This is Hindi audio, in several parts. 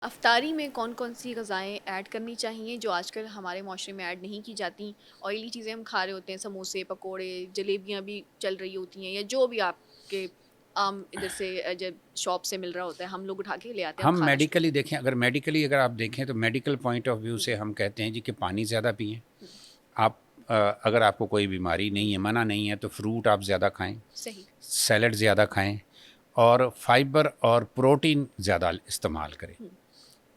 अफ्तारी में कौन-कौन सी ग़िज़ाएँ ऐड करनी चाहिए जो आजकल हमारे माशरे में ऐड नहीं की जाती? ऑयली चीज़ें हम खा रहे होते हैं, समोसे, पकोड़े, जलेबियाँ भी चल रही होती हैं या जो भी आपके आम इधर से जब शॉप से मिल रहा होता है, हम लोग उठा के ले आते हैं और हम खाना शुरू मेडिकली करते देखें, अगर मेडिकली अगर आप देखें तो मेडिकल पॉइंट ऑफ व्यू हैं। से हम कहते हैं जी कि पानी ज़्यादा पिएं। हुँ, आप अगर आपको कोई बीमारी हुँ, नहीं है, मना नहीं है, तो फ्रूट आप ज़्यादा खाएं, सही। सैलड ज़्यादा खाएं और फाइबर और प्रोटीन ज़्यादा इस्तेमाल करें। हुँ,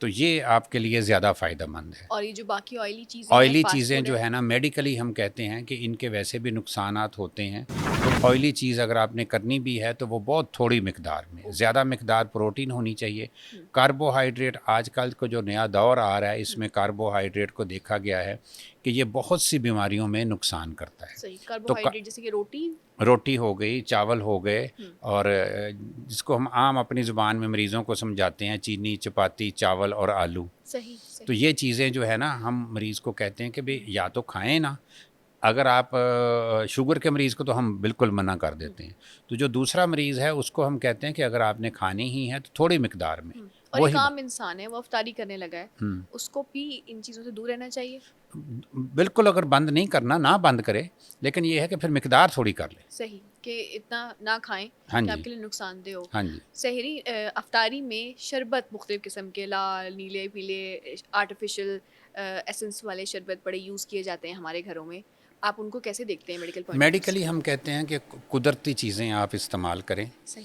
तो ये आपके लिए ज़्यादा फ़ायदेमंद है। और ये जो बाकी ऑयली चीज़ें हैं, ऑयली फ़ास्ट चीज़ें फूड जो है। है ना, मेडिकली हम कहते हैं कि इनके वैसे भी नुकसानात होते हैं। तो ऑयली चीज़ अगर आपने करनी भी है तो वो बहुत थोड़ी मिकदार में, ओके। ज़्यादा मिकदार प्रोटीन होनी चाहिए। हुँ, कार्बोहाइड्रेट आजकल को जो नया दौर आ रहा है, हुँ, इसमें कार्बोहाइड्रेट को देखा गया है कि ये बहुत सी बीमारियों में नुकसान करता है। सही। तो कार्बोहाइड्रेट जैसे कि रोटी। रोटी हो गई, चावल हो गए हुँ, और जिसको हम आम अपनी ज़ुबान में मरीज़ों को समझाते हैं, चीनी, चपाती, चावल और आलू। सही, तो सही। ये चीज़ें जो है ना, हम मरीज़ को कहते हैं कि भई हुँ, या तो खाएँ ना। अगर आप शुगर के मरीज़ को तो हम बिल्कुल मना कर हुँ, देते हैं। तो जो दूसरा मरीज़ है उसको हम कहते हैं कि अगर आपने खानी ही है तो थोड़ी मिकदार में, हुँ। और एक वही ब आम इंसान है, वो अफ्तारी करने लगा है, हुँ। उसको भी इन चीज़ों से दूर रहना चाहिए? बिल्कुल अगर बंद नहीं करना, ना बंद करे, लेकिन ये है कि फिर मिकदार थोड़ी कर ले। सही, कि इतना ना खाएँ हाँ कि जी, आपके लिए नुकसानदेह हो। हाँ जी। सहरी अफ्तारी में शरबत मुख्तलिफ़ किस्म के लाल, नीले, पीले आर्टिफ़िशियल एसेंस वाले शरबत बड़े यूज़ किए जाते हैं हमारे घरों में। आप उनको कैसे देखते हैं मेडिकल पॉइंट ऑफ व्यू से? मेडिकली हम कहते हैं कि कुदरती चीज़ें आप इस्तेमाल करें। सही।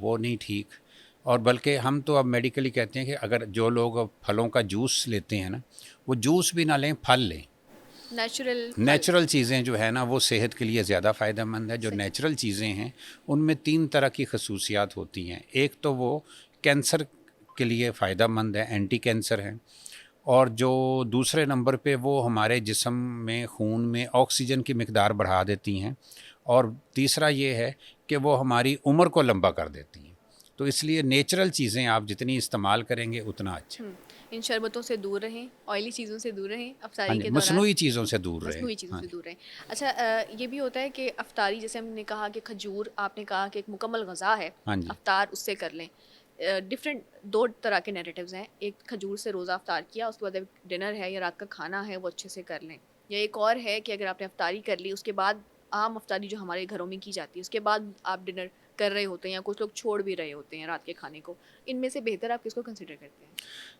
वो नहीं ठीक। और बल्कि हम तो अब मेडिकली कहते हैं कि अगर जो लोग फलों का जूस लेते हैं ना, वो जूस भी ना लें, फल लें। नेचुरल फल। नेचुरल चीज़ें जो है ना वो सेहत के लिए ज़्यादा फ़ायदेमंद है। जो सही। नेचुरल चीज़ें हैं उनमें 3 तरह की खसूसियात होती हैं। एक तो वो कैंसर के लिए फ़ायदेमंद है, एंटी कैंसर है। और जो दूसरे नंबर पे वो हमारे जिस्म में, खून में ऑक्सीजन की मिकदार बढ़ा देती हैं। और तीसरा ये है कि वो हमारी उम्र को लंबा कर देती हैं। तो इसलिए नेचुरल चीज़ें आप जितनी इस्तेमाल करेंगे उतना अच्छा। हुँ, इन शरबतों से दूर रहें, ऑयली चीज़ों से दूर रहें हाँ अफ्तारी जी, के दौरान। मसनूई चीज़ों से दूर रहें। मस्नूई चीज़ों हाँ से जी। दूर रहें। अच्छा, ये भी होता है कि अफ्तारी जैसे हमने कहा कि खजूर आपने कहा कि एक मुकम्मल ग़िज़ा है, हाँ जी। अफ्तार उससे कर लें। डिफ़रेंट 2 तरह के नैरेटिव्स हैं, एक खजूर से रोज़ा अफ्तार किया, उसके बाद अब डिनर है या रात का खाना है वो अच्छे से कर लें। या एक और है कि अगर आपने अफ्तारी कर ली उसके बाद आम अफ्तारी जो हमारे घरों में की जाती है, उसके बाद आप डिनर कर रहे होते हैं या कुछ लोग छोड़ भी रहे होते हैं रात के खाने को। इनमें से बेहतर आप किसको कंसिडर करते हैं?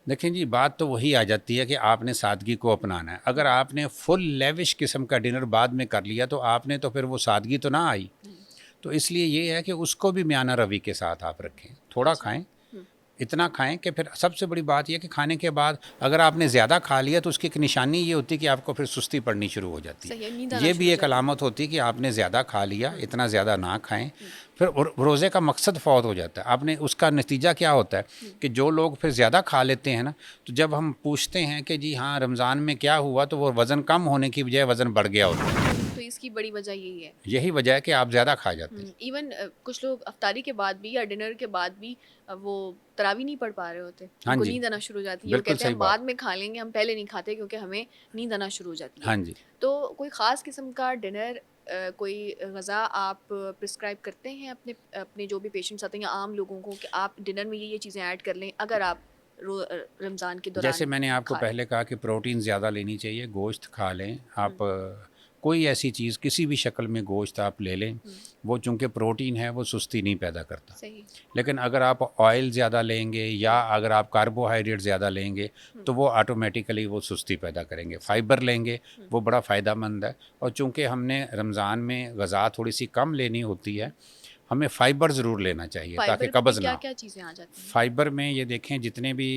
देखें जी, बात तो वही आ जाती है कि आपने सादगी को अपनाना है। अगर हुँ, आपने फुल लेविश किस्म का डिनर बाद में कर लिया तो आपने तो फिर वो सादगी तो ना आई। नहीं। तो इसलिए ये है कि उसको भी म्याना रवि के साथ आप रखें। थोड़ा अच्छा। खाएँ, हुँ, इतना खाएँ कि फिर सबसे बड़ी बात ये है कि खाने के बाद अगर आपने ज़्यादा खा लिया तो उसकी एक निशानी ये होती है कि आपको फिर सुस्ती पड़नी शुरू हो जाती है। सही है, नींद आना ये शुरू भी हो एक जाती है। अलामत होती है कि आपने ज़्यादा खा लिया, हुँ, इतना ज़्यादा ना खाएँ। हुँ, फिर रोज़े का मकसद फ़ौत हो जाता है। आपने उसका नतीजा क्या होता है हुँ। कि जो लोग फिर ज़्यादा खा लेते हैं ना, तो जब हम पूछते हैं कि जी हाँ, रमज़ान में क्या हुआ? तो वो वज़न कम होने की बजाय वज़न बढ़ गया होता है। तो इसकी बड़ी वजह यही है। यही वजह है कि आप ज़्यादा खा जाते हैं। इवन कुछ लोग अफ्तारी के बाद भी या डिनर के बाद भी वो तरावी नहीं पढ़ पा रहे होते। हाँ उनको जी, नींद आना शुरू हो जाती है। वो बिल्कुल कहते हैं सही हम बात। बाद में खा लेंगे, हम पहले नहीं खाते क्योंकि हमें नींद आना शुरू हो जाती है। हाँ जी। तो कोई ख़ास किस्म का डिनर कोई ग़ज़ा आप प्रिस्क्राइब करते हैं अपने अपने जो भी पेशेंट्स आते हैं या आम लोगों को कि आप डिनर में ये चीज़ें ऐड कर लें अगर आप रमज़ान के जैसे दौरान मैंने आपको खा रहे हैं? पहले कहा कि प्रोटीन ज़्यादा लेनी चाहिए, गोश्त खा लें हुँ, आप। कोई ऐसी चीज़ किसी भी शक्ल में गोश्त आप ले लें, हुँ, वो चूँकि प्रोटीन है वो सुस्ती नहीं पैदा करता। सही। लेकिन अगर आप ऑयल ज़्यादा लेंगे या हुँ, अगर आप कार्बोहाइड्रेट ज़्यादा लेंगे हुँ, तो वो ऑटोमेटिकली वो सुस्ती पैदा करेंगे। सही। फाइबर लेंगे, हुँ, वो बड़ा फ़ायदेमंद है। और चूँकि हमने रमज़ान में ग़ज़ा थोड़ी-सी कम लेनी होती हुँ। है, हमें फ़ाइबर ज़रूर लेना चाहिए ताकि फाइबर में कब्ज़ ना हो। क्या-क्या चीज़ें आ जाती हैं? फ़ाइबर में ये देखें, जितने भी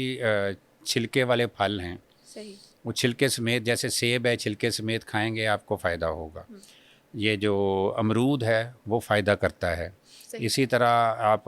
छिलके वाले फल हैं, सही। वो छिलके समेत, जैसे सेब है, छिलके समेत खाएँगे आपको फ़ायदा होगा। हुँ, ये जो अमरूद है वो फ़ायदा करता है। सही। इसी तरह आप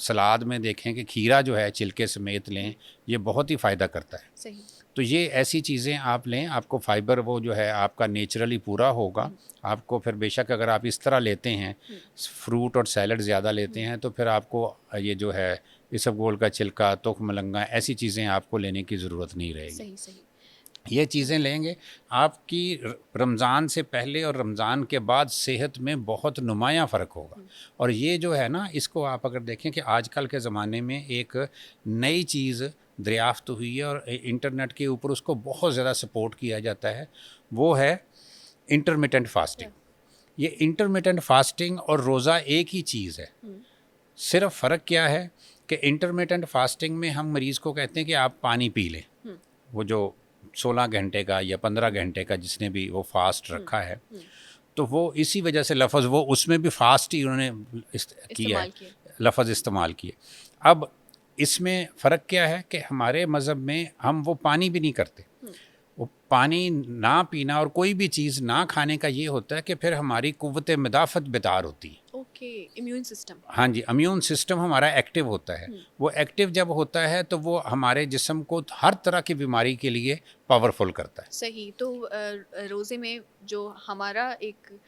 सलाद में देखें कि खीरा जो है छिलके समेत हुँ, लें, ये बहुत ही फ़ायदा करता है। सही। तो ये ऐसी चीज़ें आप लें, आपको फ़ाइबर वो जो है आपका नेचुरली पूरा होगा। हुँ, आपको फिर बेशक अगर आप इस तरह लेते हैं, हुँ, फ्रूट और सैलड ज़्यादा लेते हुँ। हैं, तो फिर आपको ये जो है इसबगोल का छिलका, तुख मलंगा, ऐसी चीज़ें आपको लेने की ज़रूरत नहीं रहेगी। सही, सही। ये चीज़ें लेंगे, आपकी रमज़ान से पहले और रमज़ान के बाद सेहत में बहुत नुमायाँ फ़र्क होगा। और ये जो है ना, इसको आप अगर देखें कि आजकल के ज़माने में एक नई चीज़ दरियाफ़्त हुई है और इंटरनेट के ऊपर उसको बहुत ज़्यादा सपोर्ट किया जाता है, वो है इंटरमिटेंट फास्टिंग। ये इंटरमिटेंट फास्टिंग और रोज़ा एक ही चीज़ है। सिर्फ फ़र्क क्या है कि इंटरमिटेंट फास्टिंग में हम मरीज़ को कहते हैं कि आप पानी पी लें, वो जो 16 घंटे का या 15 घंटे का जिसने भी वो फास्ट रखा है, तो वो इसी वजह से लफ्ज़ वो उसमें भी फास्ट ही उन्होंने किया है, लफ्ज़ इस्तेमाल किए। अब इसमें फ़र्क क्या है कि हमारे मज़हब में हम वो पानी भी नहीं करते। वो पानी ना पीना और कोई भी चीज़ ना खाने का ये होता है कि फिर हमारी कुव्वत मुदाफ़त बेदार होती है। Okay, immune system. हाँ जी, इम्यून सिस्टम हमारा एक्टिव होता है। वो एक्टिव जब होता है तो वो हमारे जिस्म को हर तरह की बीमारी के लिए पावरफुल करता है। सही। तो रोज़े में जो हमारा एक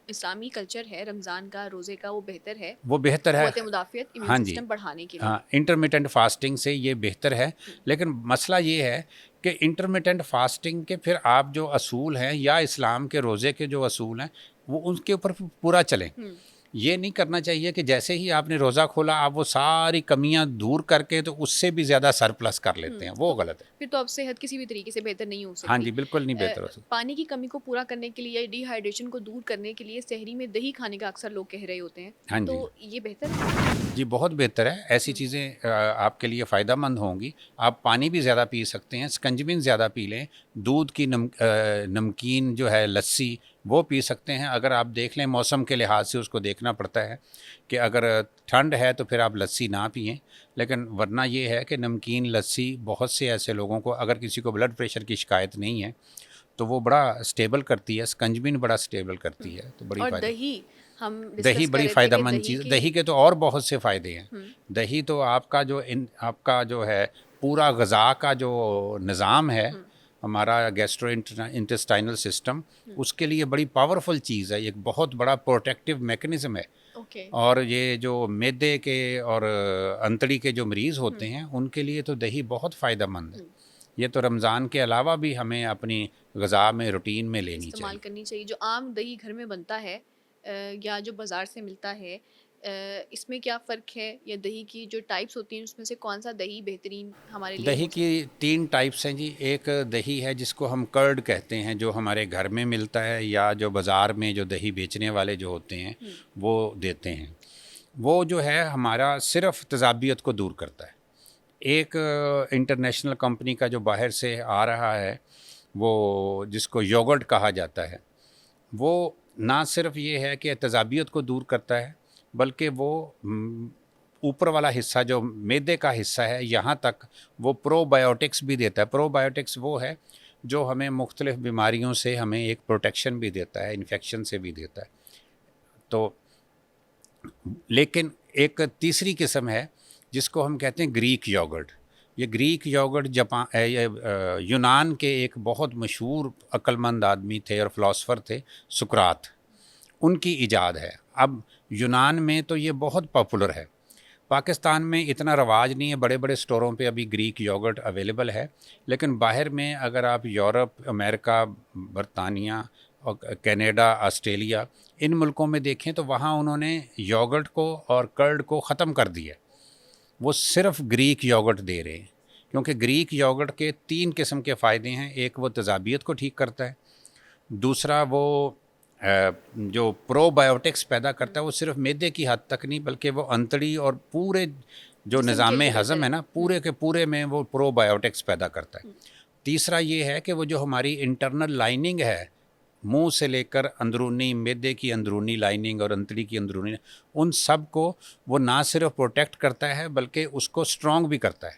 इस्लामी कल्चर है रमज़ान का, रोज़े का, वो बेहतर है वो बेहतर है। क़ुव्वत मुदाफ़ियत, इम्यून हाँ जी, सिस्टम बढ़ाने के लिए। हाँ, इंटरमिटेंट फास्टिंग से ये बेहतर है। लेकिन मसला ये है कि इंटरमिटेंट फास्टिंग के फिर आप जो असूल हैं या इस्लाम के रोज़े के जो असूल हैं, वो उनके ऊपर पूरा चलें। ये नहीं करना चाहिए कि जैसे ही आपने रोज़ा खोला आप वो सारी कमियां दूर करके तो उससे भी ज़्यादा सरप्लस कर लेते हैं, वो गलत है। फिर तो अब सेहत किसी भी तरीके से बेहतर नहीं हो सकती। हाँ जी, बिल्कुल नहीं बेहतर हो सकती। पानी की कमी को पूरा करने के लिए या डिहाइड्रेशन को दूर करने के लिए सहरी में दही खाने का अक्सर लोग कह रहे होते हैं। हाँ जी, तो ये बेहतर है? जी बहुत बेहतर है। ऐसी चीज़ें आपके लिए फ़ायदेमंद होंगी। आप पानी भी ज़्यादा पी सकते हैं, स्कंजबिन ज़्यादा पी लें, दूध की नमकीन जो है लस्सी वो पी सकते हैं। अगर आप देख लें मौसम के लिहाज से उसको देखना पड़ता है कि अगर ठंड है तो फिर आप लस्सी ना पिएं, लेकिन वरना ये है कि नमकीन लस्सी बहुत से ऐसे लोगों को, अगर किसी को ब्लड प्रेशर की शिकायत नहीं है तो वो बड़ा स्टेबल करती है, स्कंजबिन बड़ा स्टेबल करती है, तो बड़ी और फ़ायदा। दही हम दही डिस्कस कर बड़ी रहे थे कि फ़ायदेमंद चीज़। दही के तो और बहुत से फ़ायदे हैं। दही तो आपका जो है पूरा ग़िज़ा का जो निज़ाम है, हमारा गैस्ट्रो इंटेस्टाइनल सिस्टम, उसके लिए बड़ी पावरफुल चीज़ है। एक बहुत बड़ा प्रोटेक्टिव मैकेनिज़्म है। और ये जो मैदे के और अंतड़ी के जो मरीज़ होते हैं उनके लिए तो दही बहुत फ़ायदेमंद है। ये तो रमज़ान के अलावा भी हमें अपनी ग़िज़ा में रूटीन में लेनी इस्तेमाल चाहिए। करनी चाहिए। जो आम दही घर में बनता है या जो बाज़ार से मिलता है, इसमें क्या फ़र्क है? या दही की जो टाइप्स होती हैं उसमें से कौन सा दही बेहतरीन हमारे लिए दही हो की सकता है? 3 टाइप्स हैं जी। एक दही है जिसको हम कर्ड कहते हैं, जो हमारे घर में मिलता है या जो बाज़ार में जो दही बेचने वाले जो होते हैं वो देते हैं। वो जो है हमारा सिर्फ़ तेज़ाबियत को दूर करता है। एक इंटरनेशनल कंपनी का जो बाहर से आ रहा है, वो जिसको योगर्ट कहा जाता है, वो ना सिर्फ ये है कि तेज़ाबियत को दूर करता है, बल्कि वो ऊपर वाला हिस्सा जो मैदे का हिस्सा है यहाँ तक वो प्रोबायोटिक्स भी देता है। प्रोबायोटिक्स वो है जो हमें मुख्तलिफ़ बीमारियों से हमें एक प्रोटेक्शन भी देता है, इन्फेक्शन से भी देता है। तो लेकिन एक तीसरी किस्म है जिसको हम कहते हैं ग्रीक योगर्ट। ये ग्रीक योगर्ट यूनान के एक बहुत मशहूर अक्लमंद आदमी थे और फ़िलासफ़र थे, सुकरात, उनकी इजाद है। अब यूनान में तो ये बहुत पॉपुलर है, पाकिस्तान में इतना रवाज नहीं है। बड़े बड़े स्टोरों पे अभी ग्रीक योगर्ट अवेलेबल है, लेकिन बाहर में अगर आप यूरोप, अमेरिका, बरतानिया और कनाडा, ऑस्ट्रेलिया, इन मुल्कों में देखें तो वहाँ उन्होंने योगर्ट को और कर्ड को ख़त्म कर दिया। वो सिर्फ़ ग्रीक योगर्ट दे रहे हैं, क्योंकि ग्रीक योगर्ट के 3 किस्म के फ़ायदे हैं। एक वो तेज़ाबियत को ठीक करता है, दूसरा वो जो प्रोबायोटिक्स पैदा करता है वो सिर्फ मैदे की हद तक नहीं बल्कि वो अंतड़ी और पूरे जो निज़ाम हज़म है ना, पूरे के पूरे में वो प्रोबायोटिक्स पैदा करता है। तीसरा ये है कि वो जो हमारी इंटरनल लाइनिंग है, मुंह से लेकर अंदरूनी मैदे की अंदरूनी लाइनिंग और अंतड़ी की अंदरूनी, उन सब को वो ना सिर्फ प्रोटेक्ट करता है बल्कि उसको स्ट्रॉन्ग भी करता है।